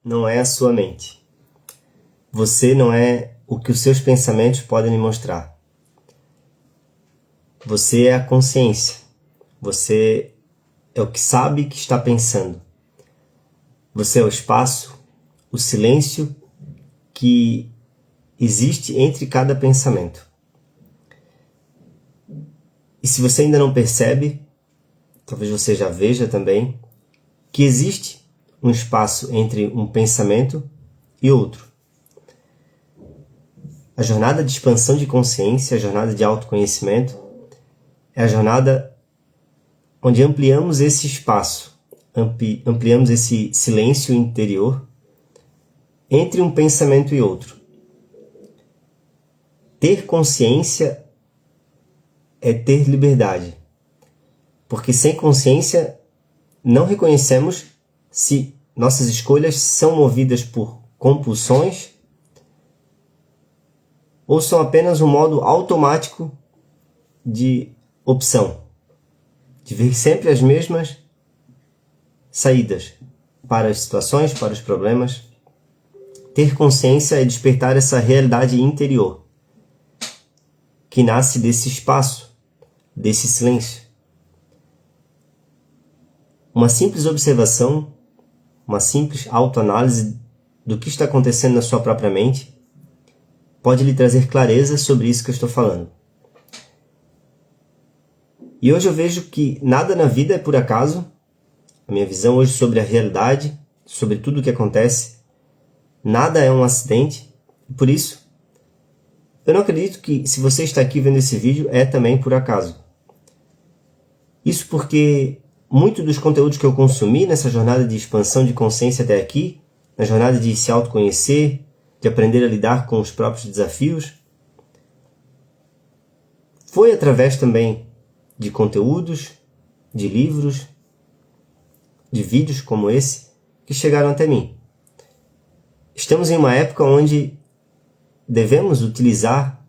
não é a sua mente. Você não é o que os seus pensamentos podem lhe mostrar. Você é a consciência. Você é o que sabe que está pensando. Você é o espaço, o silêncio que existe entre cada pensamento. E se você ainda não percebe, talvez você já veja também, que existe um espaço entre um pensamento e outro. A jornada de expansão de consciência, a jornada de autoconhecimento, é a jornada onde ampliamos esse espaço, ampliamos esse silêncio interior entre um pensamento e outro. Ter consciência é ter liberdade, porque sem consciência não reconhecemos se nossas escolhas são movidas por compulsões ou são apenas um modo automático de opção, de ver sempre as mesmas saídas para as situações, para os problemas. Ter consciência é despertar essa realidade interior, que nasce desse espaço, desse silêncio. Uma simples observação, uma simples autoanálise do que está acontecendo na sua própria mente pode lhe trazer clareza sobre isso que eu estou falando. E hoje eu vejo que nada na vida é por acaso. A minha visão hoje sobre a realidade, sobre tudo o que acontece, nada é um acidente. E por isso, eu não acredito que se você está aqui vendo esse vídeo é também por acaso. Isso porque muito dos conteúdos que eu consumi nessa jornada de expansão de consciência até aqui, na jornada de se autoconhecer, de aprender a lidar com os próprios desafios, foi através também de conteúdos, de livros, de vídeos como esse, que chegaram até mim. Estamos em uma época onde devemos utilizar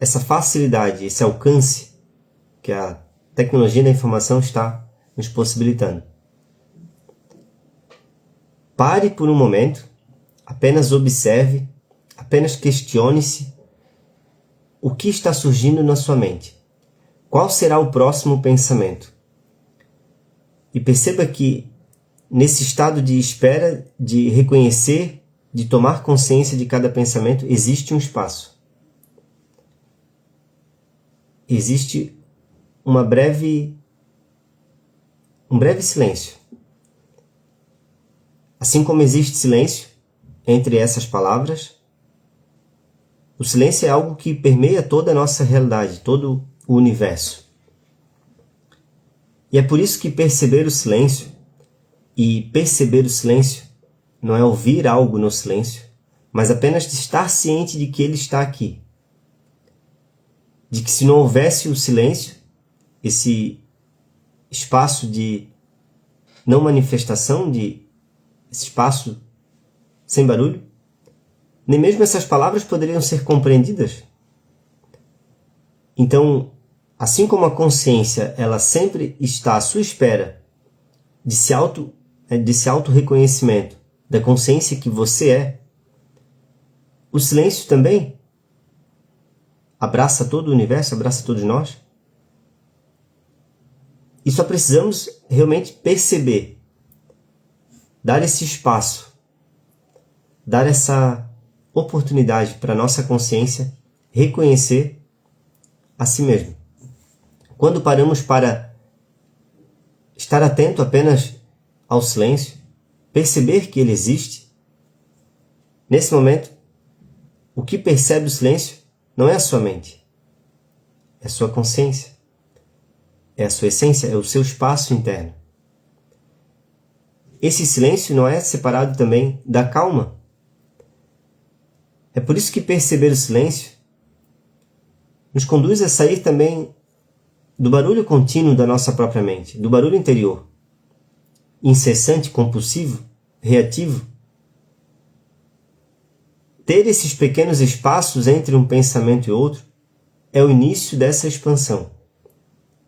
essa facilidade, esse alcance que a tecnologia da informação está nos possibilitando. Pare por um momento, apenas observe, apenas questione-se o que está surgindo na sua mente. Qual será o próximo pensamento? E perceba que nesse estado de espera, de reconhecer, de tomar consciência de cada pensamento, existe um espaço. Existe um breve silêncio. Assim como existe silêncio entre essas palavras, o silêncio é algo que permeia toda a nossa realidade, todo o universo. E é por isso que perceber o silêncio, e perceber o silêncio não é ouvir algo no silêncio, mas apenas estar ciente de que ele está aqui. De que se não houvesse o silêncio, esse espaço de não manifestação, esse espaço sem barulho, nem mesmo essas palavras poderiam ser compreendidas. Então, assim como a consciência ela sempre está à sua espera desse auto-reconhecimento da consciência que você é, o silêncio também abraça todo o universo, abraça todos nós. E só precisamos realmente perceber, dar esse espaço, dar essa oportunidade para a nossa consciência reconhecer a si mesmo. Quando paramos para estar atento apenas ao silêncio, perceber que ele existe, nesse momento, o que percebe o silêncio não é a sua mente, é a sua consciência, é a sua essência, é o seu espaço interno. Esse silêncio não é separado também da calma. É por isso que perceber o silêncio nos conduz a sair também do barulho contínuo da nossa própria mente, do barulho interior, incessante, compulsivo, reativo. Ter esses pequenos espaços entre um pensamento e outro é o início dessa expansão.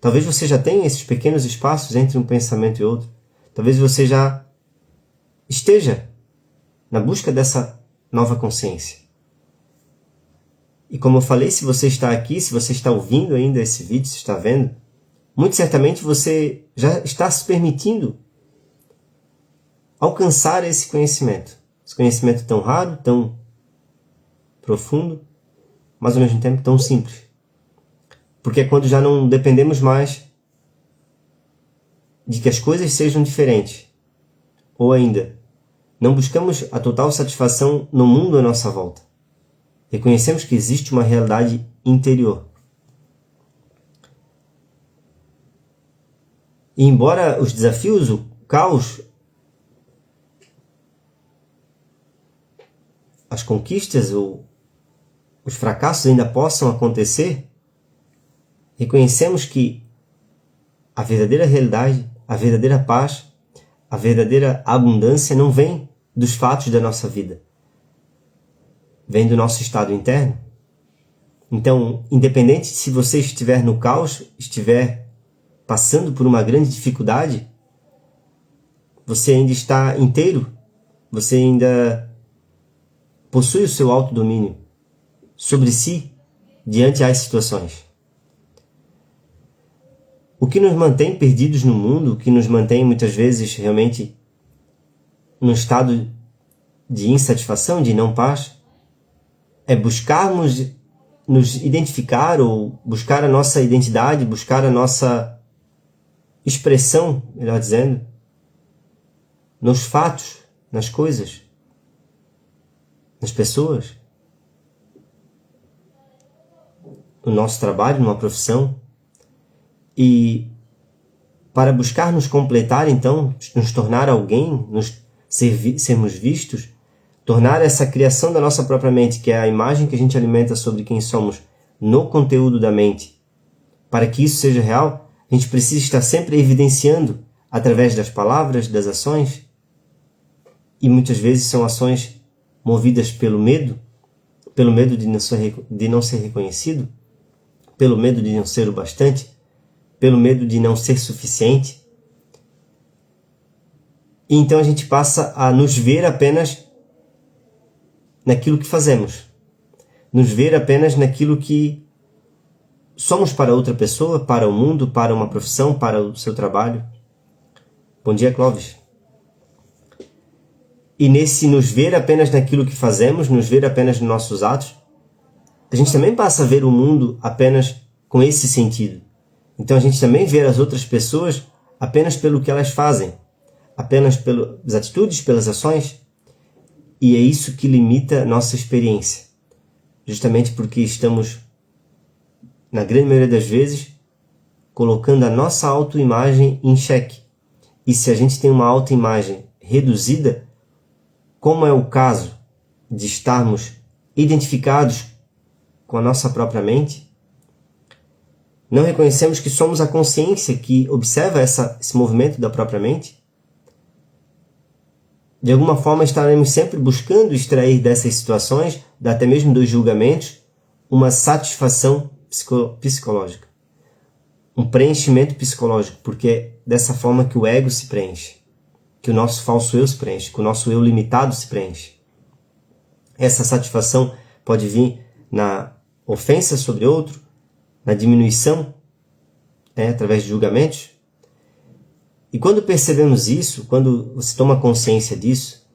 Talvez você já tenha esses pequenos espaços entre um pensamento e outro. Talvez você já esteja na busca dessa nova consciência. E como eu falei, se você está aqui, se você está ouvindo ainda esse vídeo, se está vendo, muito certamente você já está se permitindo alcançar esse conhecimento tão raro, tão profundo, mas ao mesmo tempo tão simples. Porque é quando já não dependemos mais de que as coisas sejam diferentes. Ou ainda, não buscamos a total satisfação no mundo à nossa volta. Reconhecemos que existe uma realidade interior. E embora os desafios, o caos, as conquistas ou os fracassos ainda possam acontecer, reconhecemos que a verdadeira realidade, a verdadeira paz, a verdadeira abundância não vem dos fatos da nossa vida. Vem do nosso estado interno. Então, independente se você estiver no caos, estiver passando por uma grande dificuldade, você ainda está inteiro, você ainda possui o seu autodomínio sobre si diante às situações. O que nos mantém perdidos no mundo, o que nos mantém muitas vezes realmente num estado de insatisfação, de não paz, é buscarmos nos identificar ou buscar a nossa identidade, buscar a nossa expressão, melhor dizendo, nos fatos, nas coisas, nas pessoas, no nosso trabalho, numa profissão. E para buscar nos completar, então, nos tornar alguém, sermos vistos, tornar essa criação da nossa própria mente, que é a imagem que a gente alimenta sobre quem somos no conteúdo da mente, para que isso seja real, a gente precisa estar sempre evidenciando através das palavras, das ações, e muitas vezes são ações movidas pelo medo de não ser reconhecido, pelo medo de não ser o bastante, pelo medo de não ser suficiente. E então a gente passa a nos ver apenas naquilo que fazemos, nos ver apenas naquilo que somos para outra pessoa, para o mundo, para uma profissão, para o seu trabalho. Bom dia, Clóvis. E nesse nos ver apenas naquilo que fazemos, nos ver apenas nos nossos atos, a gente também passa a ver o mundo apenas com esse sentido. Então a gente também vê as outras pessoas apenas pelo que elas fazem, apenas pelas atitudes, pelas ações, e é isso que limita a nossa experiência. Justamente porque estamos, na grande maioria das vezes, colocando a nossa autoimagem em xeque. E se a gente tem uma autoimagem reduzida, como é o caso de estarmos identificados com a nossa própria mente, não reconhecemos que somos a consciência que observa esse movimento da própria mente, de alguma forma estaremos sempre buscando extrair dessas situações, até mesmo dos julgamentos, uma satisfação psicológica, um preenchimento psicológico, porque é dessa forma que o ego se preenche, que o nosso falso eu se preenche, que o nosso eu limitado se preenche. Essa satisfação pode vir na ofensa sobre outro, na diminuição, através de julgamentos. E quando percebemos isso, quando você toma consciência disso,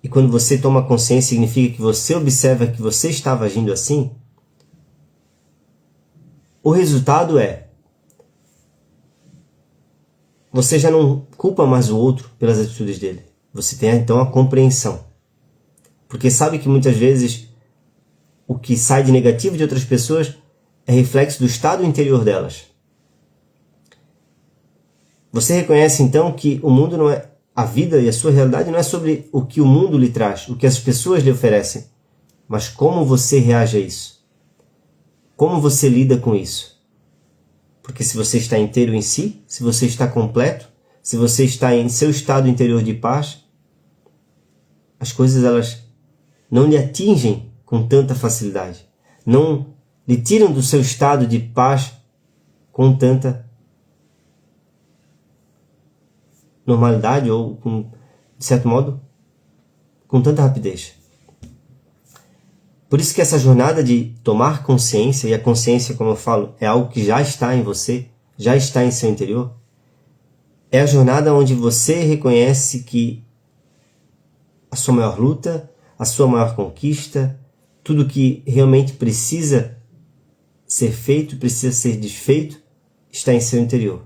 e quando você toma consciência significa que você observa que você estava agindo assim, o resultado é: você já não culpa mais o outro pelas atitudes dele. Você tem então a compreensão. Porque sabe que muitas vezes o que sai de negativo de outras pessoas é reflexo do estado interior delas. Você reconhece então que o mundo não é, a vida e a sua realidade não é sobre o que o mundo lhe traz, o que as pessoas lhe oferecem, mas como você reage a isso. Como você lida com isso. Porque se você está inteiro em si, se você está completo, se você está em seu estado interior de paz, as coisas elas não lhe atingem com tanta facilidade. Não lhe tiram do seu estado de paz com tanta normalidade ou com de certo modo, com tanta rapidez. Por isso que essa jornada de tomar consciência, e a consciência, como eu falo, é algo que já está em você, já está em seu interior, é a jornada onde você reconhece que a sua maior luta, a sua maior conquista, tudo que realmente precisa ser feito, precisa ser desfeito, está em seu interior.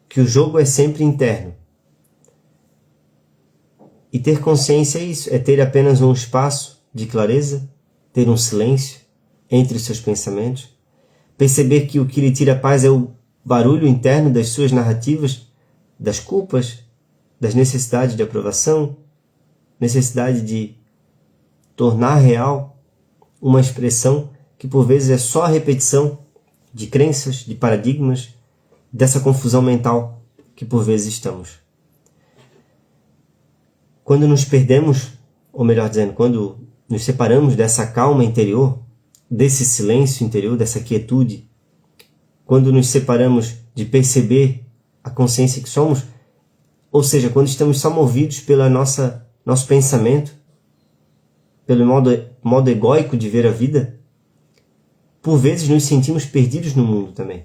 Que o jogo é sempre interno. E ter consciência é isso, é ter apenas um espaço de clareza, ter um silêncio entre os seus pensamentos, perceber que o que lhe tira a paz é o barulho interno das suas narrativas, das culpas, das necessidades de aprovação, necessidade de tornar real uma expressão que por vezes é só a repetição de crenças, de paradigmas, dessa confusão mental que por vezes estamos. Quando nos perdemos, ou melhor dizendo, quando nos separamos dessa calma interior, desse silêncio interior, dessa quietude, quando nos separamos de perceber a consciência que somos, ou seja, quando estamos só movidos pelo nosso pensamento, pelo modo egóico de ver a vida, por vezes nos sentimos perdidos no mundo também.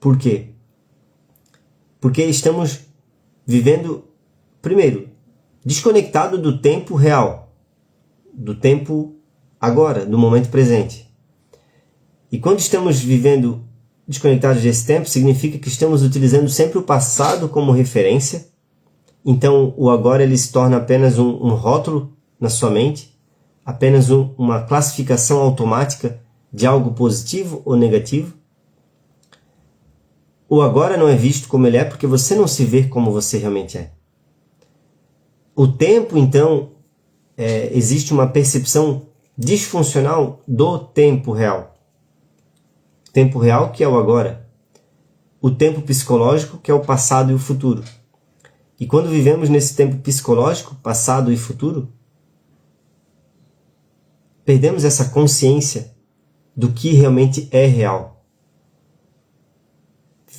Por quê? Porque estamos vivendo, primeiro, desconectado do tempo real, do tempo agora, do momento presente. E quando estamos vivendo desconectados desse tempo, significa que estamos utilizando sempre o passado como referência. Então, o agora ele se torna apenas um rótulo na sua mente, apenas uma classificação automática de algo positivo ou negativo. O agora não é visto como ele é porque você não se vê como você realmente é. O tempo, então, existe uma percepção disfuncional do tempo real. Tempo real, que é o agora. O tempo psicológico, que é o passado e o futuro. E quando vivemos nesse tempo psicológico, passado e futuro, perdemos essa consciência do que realmente é real.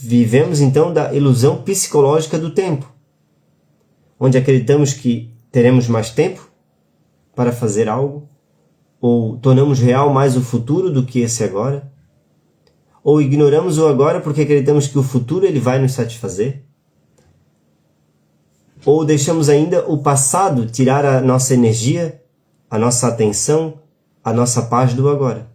Vivemos então da ilusão psicológica do tempo, onde acreditamos que teremos mais tempo para fazer algo, ou tornamos real mais o futuro do que esse agora, ou ignoramos o agora porque acreditamos que o futuro ele vai nos satisfazer, ou deixamos ainda o passado tirar a nossa energia, a nossa atenção, a nossa paz do agora,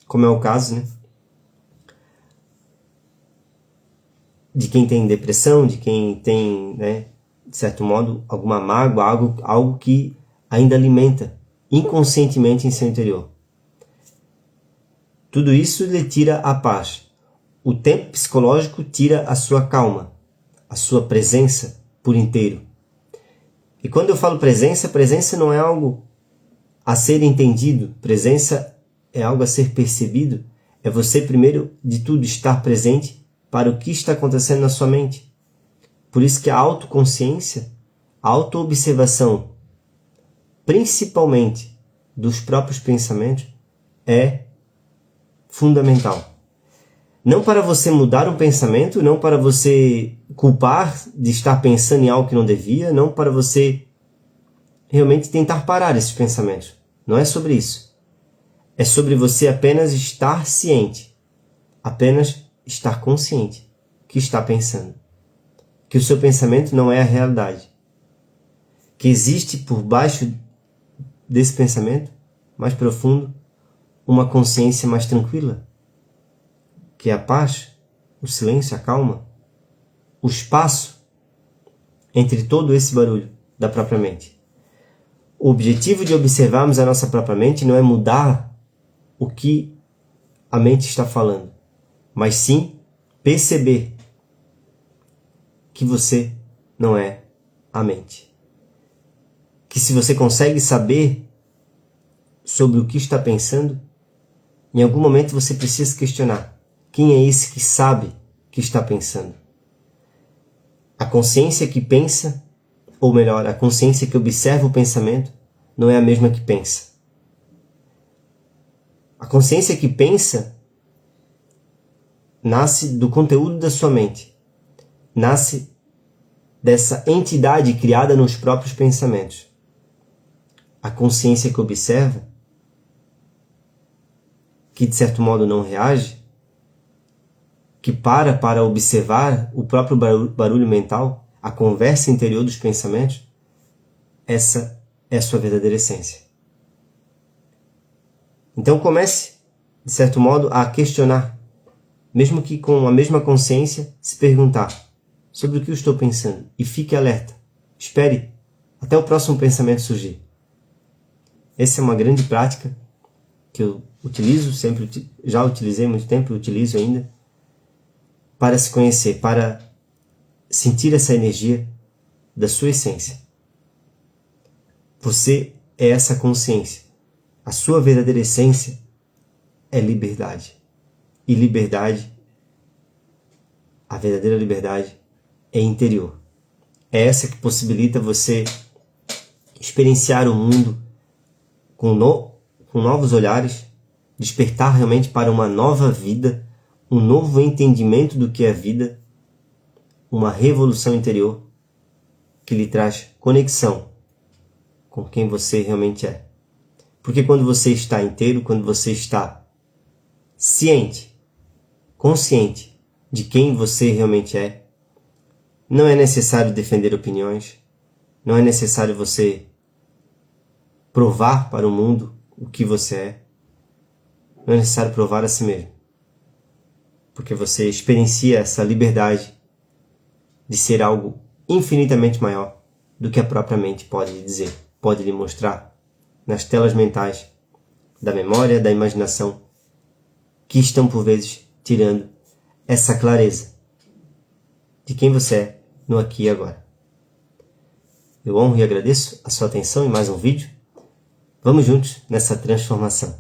como é o caso, né? De quem tem depressão, de quem tem, né, de certo modo, alguma mágoa, algo que ainda alimenta inconscientemente em seu interior. Tudo isso lhe tira a paz. O tempo psicológico tira a sua calma, a sua presença por inteiro. E quando eu falo presença, presença não é algo a ser entendido, presença é algo a ser percebido, é você primeiro de tudo estar presente para o que está acontecendo na sua mente. Por isso que a autoconsciência, a autoobservação, principalmente dos próprios pensamentos, é fundamental. Não para você mudar um pensamento, não para você culpar de estar pensando em algo que não devia, não para você realmente tentar parar esses pensamentos. Não é sobre isso. É sobre você apenas estar ciente, apenas estar consciente que está pensando. Que o seu pensamento não é a realidade. Que existe por baixo desse pensamento, mais profundo, uma consciência mais tranquila, que é a paz, o silêncio, a calma, o espaço entre todo esse barulho da própria mente. O objetivo de observarmos a nossa própria mente não é mudar o que a mente está falando, mas sim perceber que você não é a mente. Que se você consegue saber sobre o que está pensando, em algum momento você precisa questionar: quem é esse que sabe que está pensando? A consciência que pensa, ou melhor, a consciência que observa o pensamento, não é a mesma que pensa. A consciência que pensa nasce do conteúdo da sua mente, nasce dessa entidade criada nos próprios pensamentos. A consciência que observa, que de certo modo não reage, que para observar o próprio barulho mental, a conversa interior dos pensamentos, essa é a sua verdadeira essência. Então comece, de certo modo, a questionar, mesmo que com a mesma consciência, se perguntar sobre o que eu estou pensando e fique alerta. Espere até o próximo pensamento surgir. Essa é uma grande prática que eu utilizo, sempre já utilizei há muito tempo e utilizo ainda, para se conhecer, para sentir essa energia da sua essência. Você é essa consciência. A sua verdadeira essência é liberdade. E liberdade, a verdadeira liberdade, é interior. É essa que possibilita você experienciar o mundo com novos olhares, despertar realmente para uma nova vida, um novo entendimento do que é vida, uma revolução interior que lhe traz conexão com quem você realmente é. Porque quando você está inteiro, quando você está ciente, consciente de quem você realmente é, não é necessário defender opiniões, não é necessário você provar para o mundo o que você é, não é necessário provar a si mesmo, porque você experiencia essa liberdade de ser algo infinitamente maior do que a própria mente pode lhe dizer, pode lhe mostrar nas telas mentais da memória, da imaginação, que estão por vezes tirando essa clareza de quem você é no aqui e agora. Eu honro e agradeço a sua atenção em mais um vídeo. Vamos juntos nessa transformação.